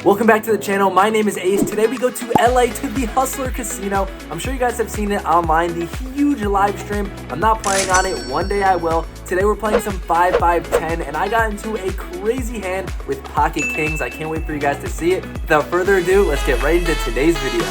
Welcome back to the channel. My name is Ace. Today we go to LA to the Hustler Casino. I'm sure you guys have seen it online, the huge live stream. I'm not playing on it. One day I will. Today we're playing some 5-5-10 and I got into a crazy hand with pocket kings. I can't wait for you guys to see it. Without further ado, let's get right into today's video.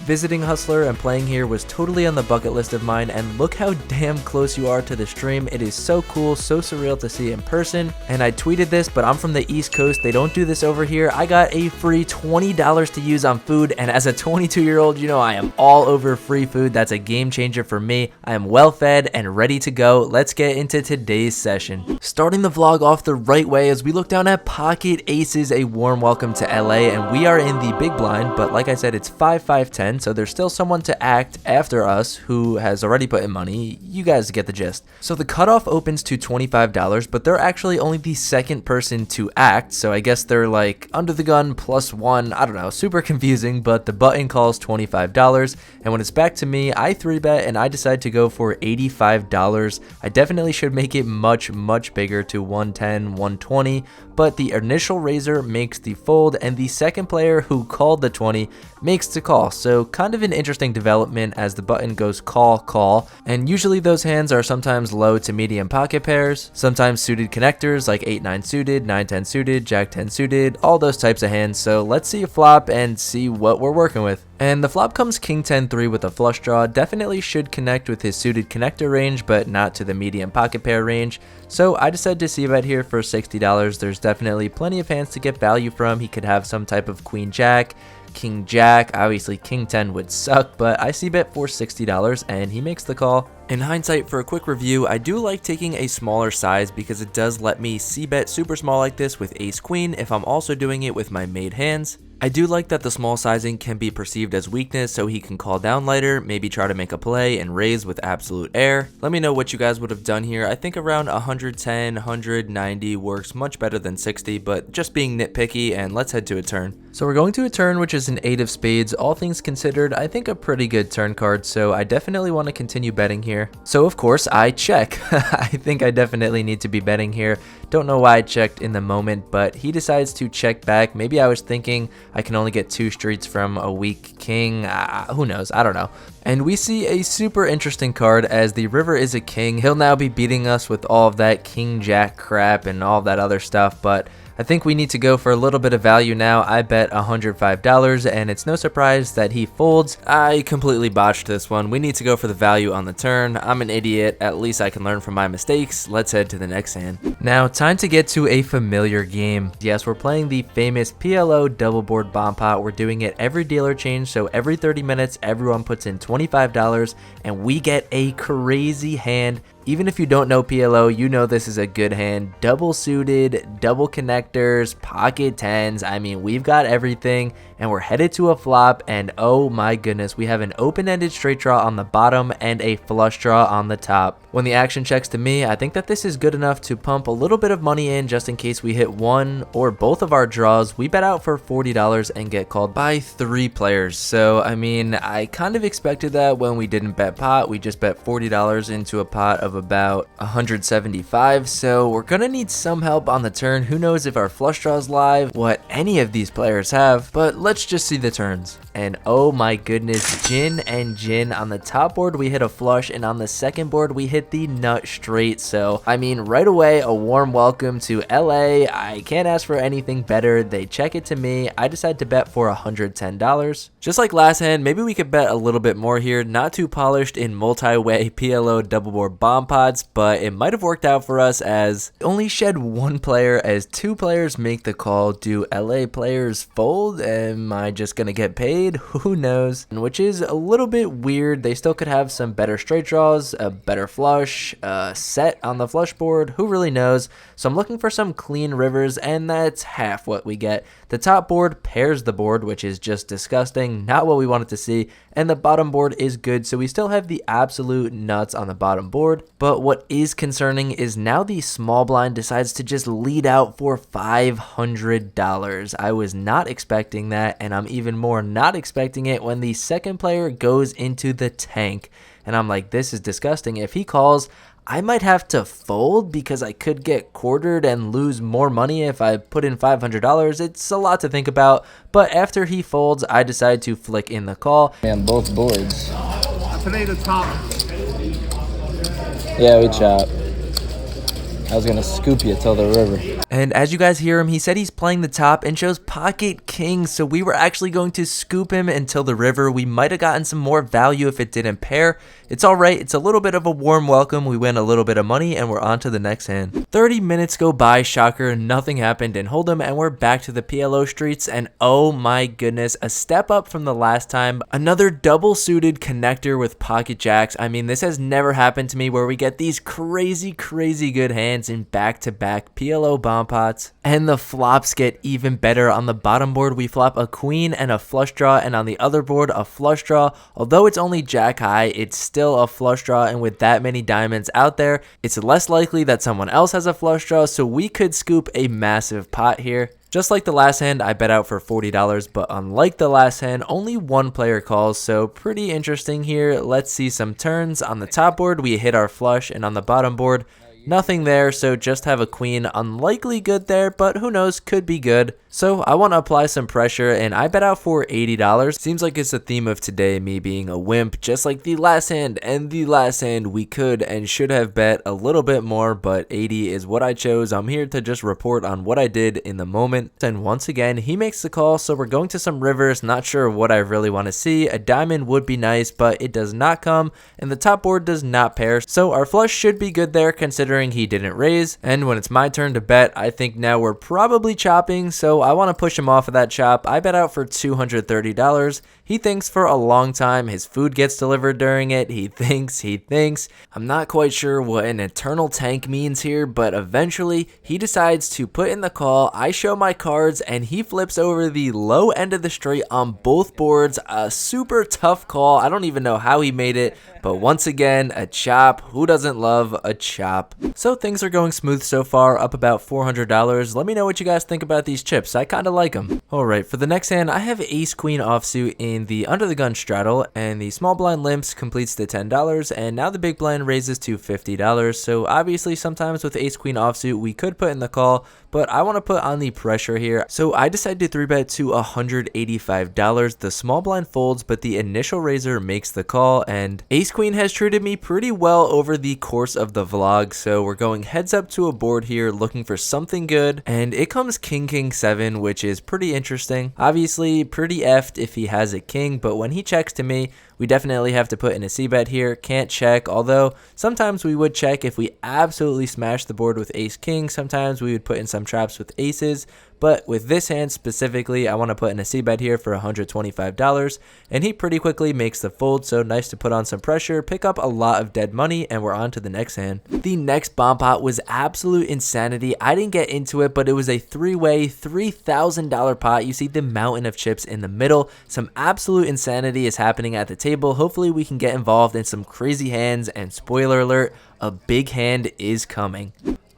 Visiting Hustler and playing here was totally on the bucket list of mine, and look how damn close you are to the stream. It is so cool, so surreal to see in person. And I tweeted this, but I'm from the East Coast. They don't do this over here. I got a free $20 to use on food, and as a 22-year-old, you know I am all over free food. That's a game changer for me. I am well fed and ready to go. Let's get into today's session. Starting the vlog off the right way as we look down at pocket aces. A warm welcome to LA, and we are in the big blind, but like I said, it's 5-5-10. So there's still someone to act after us who has already put in money. You guys get the gist. So the cutoff opens to $25, but they're actually only the second person to act. So I guess they're like under the gun plus one. I don't know, super confusing, but the button calls $25. And when it's back to me, I 3-bet and I decide to go for $85. I definitely should make it much bigger to 110, 120, but the initial raiser makes the fold and the second player who called the 20 makes the call. So kind of an interesting development as the button goes call, and usually those hands are sometimes low to medium pocket pairs, sometimes suited connectors like 8-9 suited, 9-10 suited, Jack-10 suited, all those types of hands. So let's see a flop and see what we're working with. And the flop comes King-10-3 with a flush draw. Definitely should connect with his suited connector range, but not to the medium pocket pair range. So I decided to c-bet here for $60. There's definitely plenty of hands to get value from. He could have some type of Queen-Jack, King-Jack, obviously King-10 would suck, but I c-bet for $60 and he makes the call. In hindsight, for a quick review, I do like taking a smaller size because it does let me c-bet super small like this with Ace-Queen if I'm also doing it with my made hands. I do like that the small sizing can be perceived as weakness, so he can call down lighter, maybe try to make a play and raise with absolute air. Let me know what you guys would have done here. I think around 110, 190 works much better than 60, but just being nitpicky, and let's head to a turn. So we're going to a turn which is an 8 of spades. All things considered, I think a pretty good turn card, so I definitely want to continue betting here. So of course I check. I think I definitely need to be betting here. Don't know why I checked in the moment, but he decides to check back. Maybe I was thinking I can only get 2 streets from a weak king. Who knows? I don't know. And we see a super interesting card as the river is a king. He'll now be beating us with all of that King-Jack crap and all that other stuff, but I think we need to go for a little bit of value now. I bet $105 and it's no surprise that he folds. I completely botched this one. We need to go for the value on the turn. I'm an idiot. At least I can learn from my mistakes. Let's head to the next hand. Now, time to get to a familiar game. Yes, we're playing the famous PLO Double Board bomb pot. We're doing it every dealer change, so every 30 minutes, everyone puts in $25 and we get a crazy hand. Even if you don't know PLO, you know this is a good hand. Double suited, double connectors, pocket 10s. I mean, we've got everything and we're headed to a flop, and oh my goodness, we have an open-ended straight draw on the bottom and a flush draw on the top. When the action checks to me, I think that this is good enough to pump a little bit of money in just in case we hit one or both of our draws. We bet out for $40 and get called by 3 players. So, I mean, I kind of expected that when we didn't bet pot. We just bet $40 into a pot of about 175, so we're gonna need some help on the turn. Who knows if our flush draw is live, what any of these players have, but let's just see the turns. And oh my goodness, gin and gin. On the top board we hit a flush, and on the second board we hit the nut straight. So I mean, right away, a warm welcome to LA. I can't ask for anything better. They check it to me. I decide to bet for $110. Just like last hand, maybe we could bet a little bit more here. Not too polished in multi-way PLO double board bomb pods, but it might have worked out for us as only shed 1 player as 2 players make the call. Do LA players fold? Am I just gonna get paid? spade, who knows, which is a little bit weird. They still could have some better straight draws, a better flush, set on the flush board, who really knows. So I'm looking for some clean rivers, and that's half what we get. The top board pairs the board, which is just disgusting, not what we wanted to see, and the bottom board is good, so we still have the absolute nuts on the bottom board. But what is concerning is now the small blind decides to just lead out for $500. I was not expecting that, and I'm even more not expecting it when the second player goes into the tank. And I'm like, this is disgusting. If he calls, I might have to fold because I could get quartered and lose more money if I put in $500. It's a lot to think about, but after he folds, I decide to flick in the call. And both boards. I played the top. Yeah, we chop. I was gonna scoop you till the river. And as you guys hear him, he said he's playing the top and shows pocket king, so we were actually going to scoop him until the river. We might have gotten some more value if it didn't pair. It's alright, it's a little bit of a warm welcome. We win a little bit of money and we're on to the next hand. 30 minutes go by, shocker, nothing happened in Hold'em, and we're back to the PLO streets, and oh my goodness, a step up from the last time. Another double suited connector with pocket jacks. I mean, this has never happened to me where we get these crazy good hands in back-to-back PLO bomb pots. And the flops get even better. On the bottom board, we flop a queen and a flush draw, and on the other board, a flush draw. Although it's only jack high, it's still a flush draw, and with that many diamonds out there, it's less likely that someone else has a flush draw, so we could scoop a massive pot here. Just like the last hand, I bet out for $40, but unlike the last hand, only one player calls, so pretty interesting here. Let's see some turns. On the top board, we hit our flush, and on the bottom board, nothing there, so just have a queen. Unlikely good there, but who knows, could be good. So I want to apply some pressure, and I bet out for $80. Seems like it's the theme of today, me being a wimp, just like the last hand and the last hand. We could and should have bet a little bit more, but 80 is what I chose. I'm here to just report on what I did in the moment. And once again, he makes the call, so we're going to some rivers. Not sure what I really want to see. A diamond would be nice, but it does not come, and the top board does not pair, so our flush should be good there considering he didn't raise. And when it's my turn to bet, I think now we're probably chopping, so I want to push him off of that chop. I bet out for $230. He thinks for a long time. His food gets delivered during it. He thinks. I'm not quite sure what an eternal tank means here, but eventually he decides to put in the call. I show my cards, and he flips over the low end of the straight on both boards. A super tough call. I don't even know how he made it, but once again, a chop. Who doesn't love a chop? So things are going smooth so far, up about $400. Let me know what you guys think about these chips. I kind of like them. Alright, for the next hand, I have ace queen offsuit in the under the gun straddle, and the small blind limps completes to $10, and now the big blind raises to $50. So obviously sometimes with ace queen offsuit we could put in the call, but I want to put on the pressure here. So I decided to 3-bet to $185. The small blind folds, but the initial raiser makes the call, and ace queen has treated me pretty well over the course of the vlog. So we're going heads up to a board here, looking for something good, and it comes king 7, which is pretty interesting. Obviously pretty effed if he has a king, but when he checks to me, we definitely have to put in a c-bet here. Can't check, although sometimes we would check if we absolutely smash the board with ace king. Sometimes we would put in some traps with aces, but with this hand specifically, I want to put in a c-bet here for $125, and he pretty quickly makes the fold, so nice to put on some pressure, pick up a lot of dead money, and we're on to the next hand. The next bomb pot was absolute insanity. I didn't get into it, but it was a three-way $3,000 pot. You see the mountain of chips in the middle. Some absolute insanity is happening at the table. Hopefully we can get involved in some crazy hands, and spoiler alert, a big hand is coming.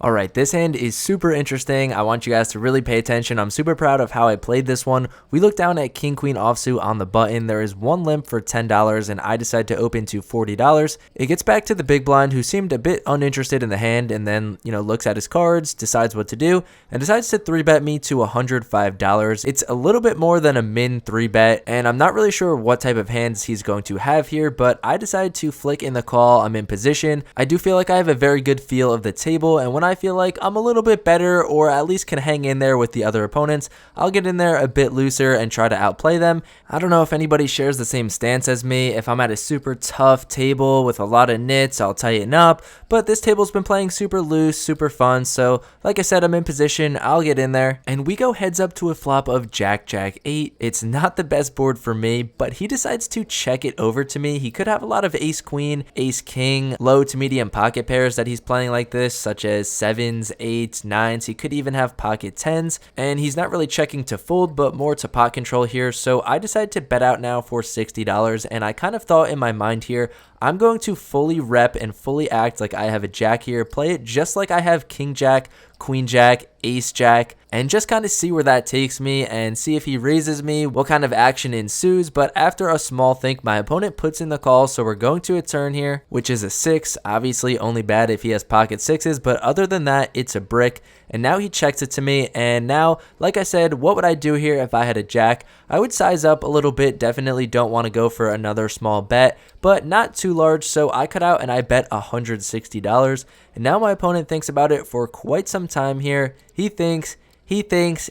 Alright, this hand is super interesting. I want you guys to really pay attention. I'm super proud of how I played this one. We look down at king queen offsuit on the button. There is one limp for $10, and I decide to open to $40. It gets back to the big blind, who seemed a bit uninterested in the hand, and then looks at his cards, decides what to do, and decides to 3-bet me to $105. It's a little bit more than a min 3-bet, and I'm not really sure what type of hands he's going to have here, but I decide to flick in the call. I'm in position. I do feel like I have a very good feel of the table, and when I feel like I'm a little bit better, or at least can hang in there with the other opponents, I'll get in there a bit looser and try to outplay them. I don't know if anybody shares the same stance as me. If I'm at a super tough table with a lot of nits, I'll tighten up, but this table's been playing super loose, super fun, so like I said, I'm in position, I'll get in there, and we go heads up to a flop of Jack Jack 8. It's not the best board for me, but he decides to check it over to me. He could have a lot of ace queen, ace king, low to medium pocket pairs that he's playing like this, such as 7s, 8s, 9s. He could even have pocket 10s, and he's not really checking to fold, but more to pot control here. So I decided to bet out now for $60, and I kind of thought in my mind here, I'm going to fully rep and fully act like I have a jack here, play it just like I have king jack, queen jack, ace jack, and just kind of see where that takes me and see if he raises me, what kind of action ensues. But after a small think, my opponent puts in the call, so we're going to a turn here, which is a 6. Obviously only bad if he has pocket 6s, but other than that, it's a brick. And now he checks it to me, and now, like I said, what would I do here if I had a jack? I would size up a little bit. Definitely don't want to go for another small bet, but not too large, so I cut out and I bet $160. And now my opponent thinks about it for quite some time here. He thinks,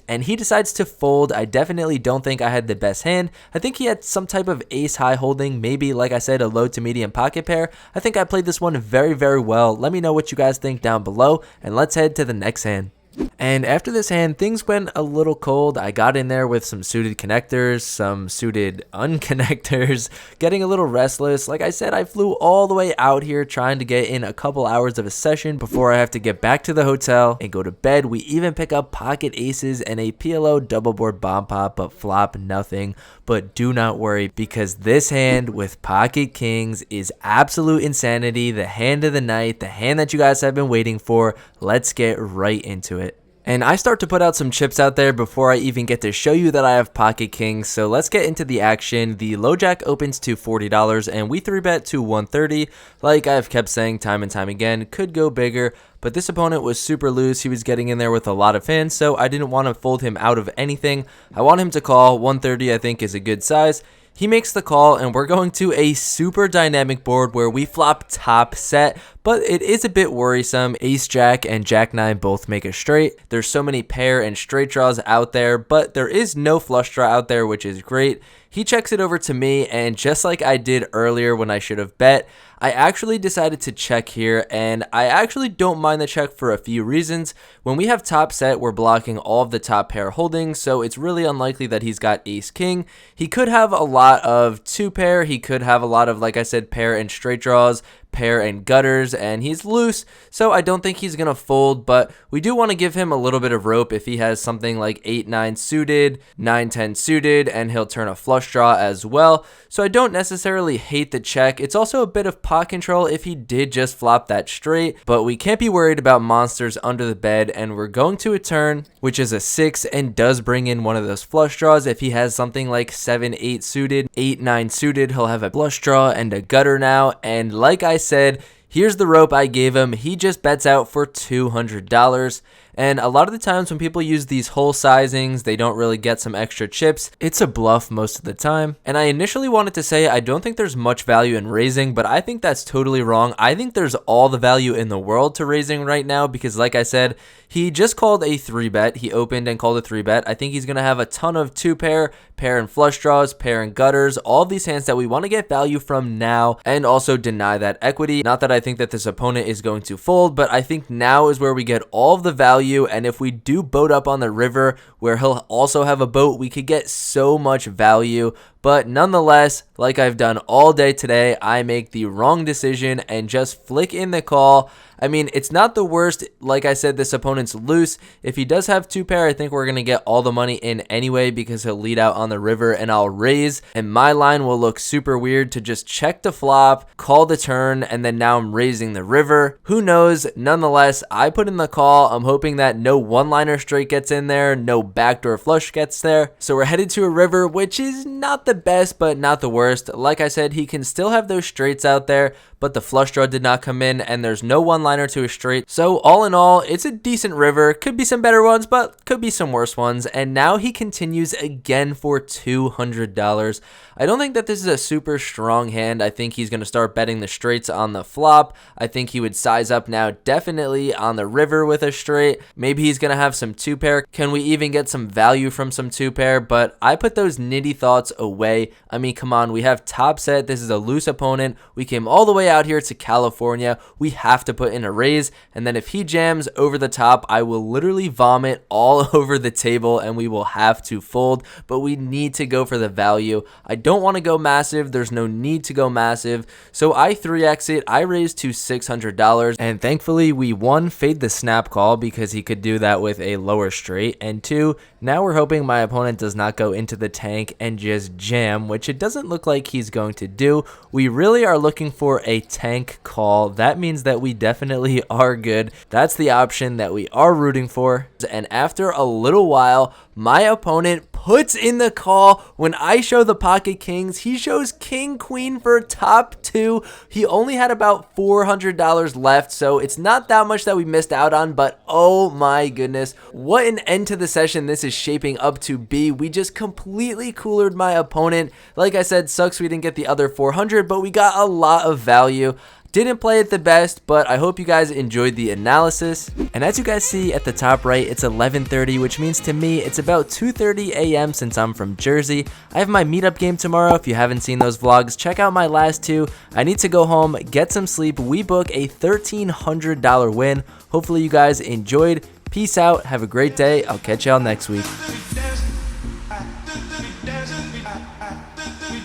and he decides to fold. I definitely don't think I had the best hand. I think he had some type of ace high holding, maybe, like I said, a low to medium pocket pair. I think I played this one very, very well. Let me know what you guys think down below, and let's head to the next hand. And after this hand, things went a little cold. I got in there with some suited connectors, some suited unconnectors, getting a little restless. Like I said, I flew all the way out here trying to get in a couple hours of a session before I have to get back to the hotel and go to bed. We even pick up pocket aces and a PLO double board bomb pot, but flop nothing. But do not worry, because this hand with pocket kings is absolute insanity. The hand of the night, the hand that you guys have been waiting for. Let's get right into it. And I start to put out some chips out there before I even get to show you that I have pocket kings. So let's get into the action. The low jack opens to $40 and we 3-bet to $130. Like I've kept saying time and time again, could go bigger, but this opponent was super loose. He was getting in there with a lot of hands, so I didn't want to fold him out of anything. I want him to call. 130 I think is a good size. He makes the call, and we're going to a super dynamic board where we flop top set, but it is a bit worrisome. Ace jack and jack 9 both make a straight. There's so many pair and straight draws out there, but there is no flush draw out there, which is great. He checks it over to me, and just like I did earlier when I should have bet, I actually decided to check here, and I actually don't mind the check for a few reasons. When we have top set, we're blocking all of the top pair holdings, so it's really unlikely that he's got ace king. He could have a lot of 2-pair, he could have a lot of, like I said, pair and straight draws, pair and gutters, and he's loose, so I don't think he's gonna fold, but we do want to give him a little bit of rope if he has something like 8-9 suited, 9-10 suited, and he'll turn a flush draw as well. So I don't necessarily hate the check. It's also a bit of pot control if he did just flop that straight, but we can't be worried about monsters under the bed, and we're going to a turn, which is a 6, and does bring in one of those flush draws. If he has something like 7-8 suited, 8-9 suited, he'll have a flush draw and a gutter now, and like I said, here's the rope I gave him. He just bets out for $200. And a lot of the times when people use these whole sizings, they don't really get some extra chips. It's a bluff most of the time. And I initially wanted to say I don't think there's much value in raising, but I think that's totally wrong. I think there's all the value in the world to raising right now because, like I said, he just called a 3-bet. He opened and called a 3-bet. I think he's going to have a ton of 2-pair, pair and flush draws, pair and gutters, all these hands that we want to get value from now and also deny that equity. Not that I think that this opponent is going to fold, but I think now is where we get all of the value. And if we do boat up on the river where he'll also have a boat, we could get so much value. But nonetheless, like I've done all day today, I make the wrong decision and just flick in the call. I mean, it's not the worst. Like I said, this opponent's loose. If he does have 2-pair, I think we're going to get all the money in anyway because he'll lead out on the river and I'll raise. And my line will look super weird to just check the flop, call the turn, and then now I'm raising the river. Who knows? Nonetheless, I put in the call. I'm hoping that no one-liner straight gets in there, no backdoor flush gets there. So we're headed to a river, which is not the best, but not the worst. Like I said, he can still have those straights out there, but the flush draw did not come in, and there's no one-liner to a straight. So all in all, it's a decent river. Could be some better ones, but could be some worse ones. And now he continues again for $200. I don't think that this is a super strong hand. I think he's going to start betting the straights on the flop. I think he would size up now definitely on the river with a straight. Maybe he's going to have some two pair. Can we even get some value from some two pair? But I put those nitty thoughts away. I mean, come on, we have top set. This is a loose opponent. We came all the way out here to California. We have to put in a raise. And then if he jams over the top, I will literally vomit all over the table and we will have to fold. But we need to go for the value. I don't want to go massive. There's no need to go massive. So I 3x it. I raised to $600. And thankfully we, one, fade the snap call because he could do that with a lower straight. And two, now we're hoping my opponent does not go into the tank and just jam, which it doesn't look like he's going to do. We really are looking for a tank call. That means that we definitely are good. That's the option that we are rooting for. And after a little while, my opponent puts in the call. When I show the pocket kings, he shows king queen for top two. He only had about $400 left, so it's not that much that we missed out on, but oh my goodness, what an end to the session this is shaping up to be. We just completely coolered my opponent. Like I said, sucks we didn't get the other 400, but we got a lot of value. Didn't play it the best, but I hope you guys enjoyed the analysis. And as you guys see at the top right, it's 11:30, which means to me it's about 2:30 a.m. since I'm from Jersey. I have my meetup game tomorrow. If you haven't seen those vlogs, check out my last two. I need to go home, get some sleep. We book a $1,300 win. Hopefully you guys enjoyed. Peace out. Have a great day. I'll catch y'all next week.